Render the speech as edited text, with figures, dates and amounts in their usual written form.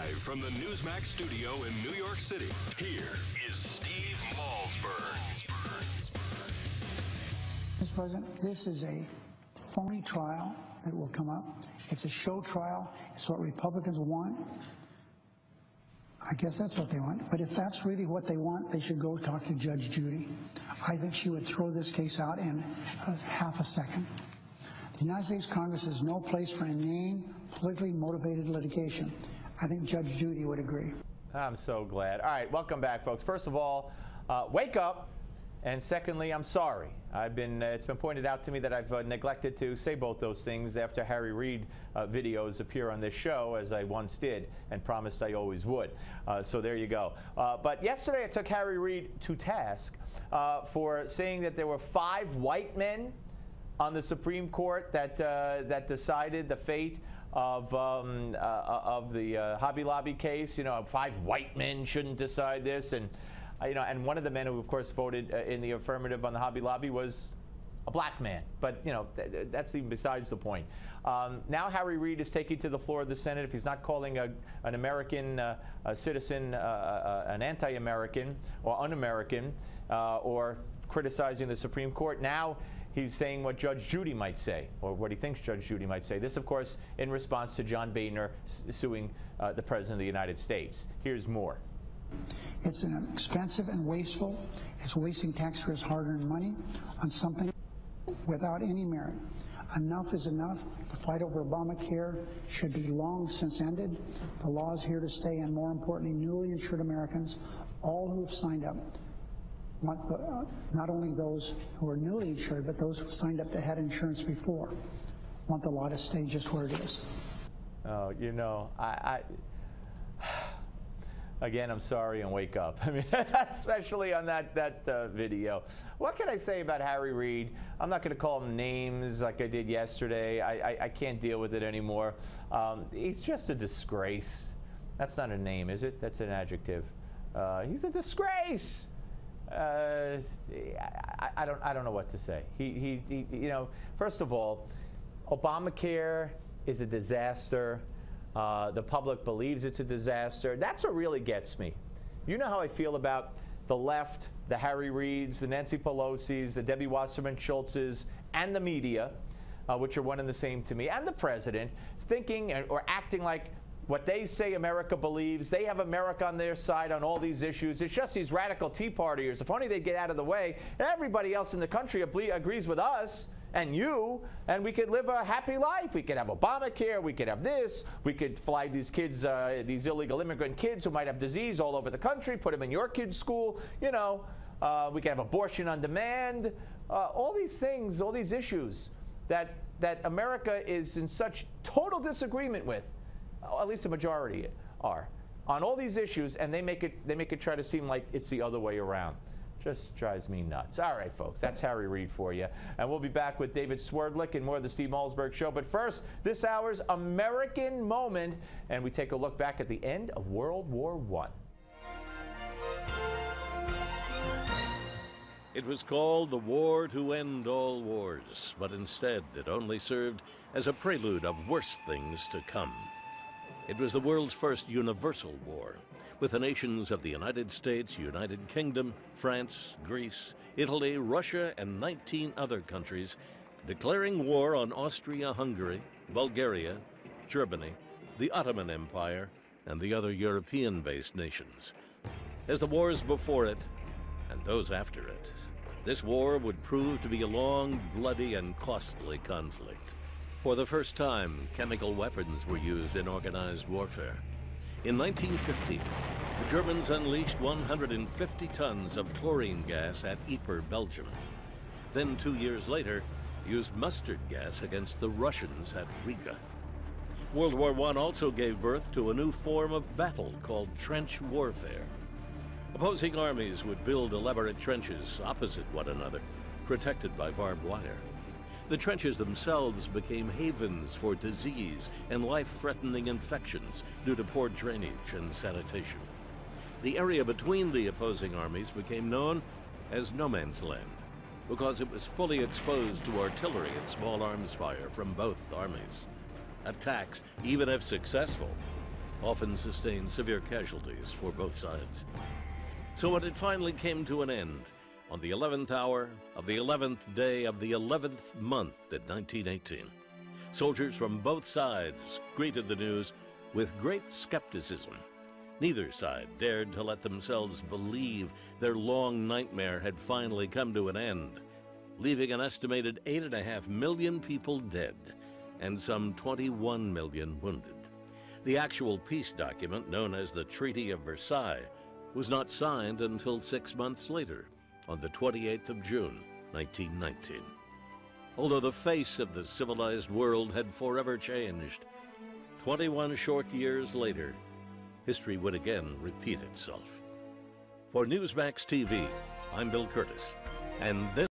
Live from the Newsmax studio in New York City, here is Steve Malzberg. Mr. President, this is a phony trial that will come up. It's a show trial. It's what Republicans want. I guess that's what they want. But if that's really what they want, they should go talk to Judge Judy. I think she would throw this case out in half a second. The United States Congress has no place for inane, politically motivated litigation. I think Judge Judy would agree. I'm so glad. All right, welcome back, folks. First of all, wake up. And secondly, I'm sorry. It's been pointed out to me that I've neglected to say both those things after Harry Reid videos appear on this show, as I once did and promised I always would. So there you go. But yesterday I took Harry Reid to task for saying that there were 5 white men on the Supreme Court that decided the fate of the Hobby Lobby case. You know, 5 white men shouldn't decide this, and and one of the men who, of course, voted in the affirmative on the Hobby Lobby was a black man. But, that's even besides the point. Now Harry Reid is taking to the floor of the Senate. If he's not calling an American citizen an anti-American or un-American or criticizing the Supreme Court, now he's saying what Judge Judy might say, or what he thinks Judge Judy might say. This, of course, in response to John Boehner suing the President of the United States. Here's more. It's an expensive and wasteful. It's wasting taxpayers' hard-earned money on something without any merit. Enough is enough. The fight over Obamacare should be long since ended. The law is here to stay, and more importantly, newly insured Americans, all who have signed up, want not only those who are newly insured, but those who signed up that had insurance before, want the law to stay just where it is. Oh, again, I'm sorry, and wake up. I mean, especially on that video. What can I say about Harry Reid? I'm not going to call him names like I did yesterday. I can't deal with it anymore. He's just a disgrace. That's not a name, is it? That's an adjective. He's a disgrace. I don't know what to say. First of all, Obamacare is a disaster. The public believes it's a disaster. That's what really gets me. You know how I feel about the left, the Harry Reids, the Nancy Pelosi's, the Debbie Wasserman Schultz's, and the media, which are one and the same to me, and the president, thinking or acting like what they say America believes. They have America on their side on all these issues. It's just these radical Tea Partiers. If only they'd get out of the way, everybody else in the country agrees with us and you, and we could live a happy life. We could have Obamacare, we could have this, we could fly these kids, these illegal immigrant kids who might have disease all over the country, put them in your kids' school, we could have abortion on demand, all these things, all these issues that America is in such total disagreement with, at least the majority are, on all these issues, and they make it try to seem like it's the other way around. Just drives me nuts. All right, folks, that's Harry Reid for you. And we'll be back with David Swerdlick and more of the Steve Malzberg Show. But first, this hour's American moment, and we take a look back at the end of World War I. It was called the War to End All Wars, but instead it only served as a prelude of worse things to come. It was the world's first universal war, with the nations of the United States, United Kingdom, France, Greece, Italy, Russia, and 19 other countries declaring war on Austria-Hungary, Bulgaria, Germany, the Ottoman Empire, and the other European-based nations. As the wars before it, and those after it, this war would prove to be a long, bloody, and costly conflict. For the first time, chemical weapons were used in organized warfare. In 1915, the Germans unleashed 150 tons of chlorine gas at Ypres, Belgium. Then 2 years later, used mustard gas against the Russians at Riga. World War I also gave birth to a new form of battle called trench warfare. Opposing armies would build elaborate trenches opposite one another, protected by barbed wire. The trenches themselves became havens for disease and life-threatening infections due to poor drainage and sanitation. The area between the opposing armies became known as no man's land because it was fully exposed to artillery and small arms fire from both armies. Attacks, even if successful, often sustained severe casualties for both sides. So when it finally came to an end, on the 11th hour of the 11th day of the 11th month in 1918, soldiers from both sides greeted the news with great skepticism. Neither side dared to let themselves believe their long nightmare had finally come to an end, leaving an estimated 8.5 million people dead and some 21 million wounded. The actual peace document, known as the Treaty of Versailles, was not signed until 6 months later, on the 28th of June, 1919. Although the face of the civilized world had forever changed, 21 short years later, history would again repeat itself. For Newsmax TV, I'm Bill Curtis, and this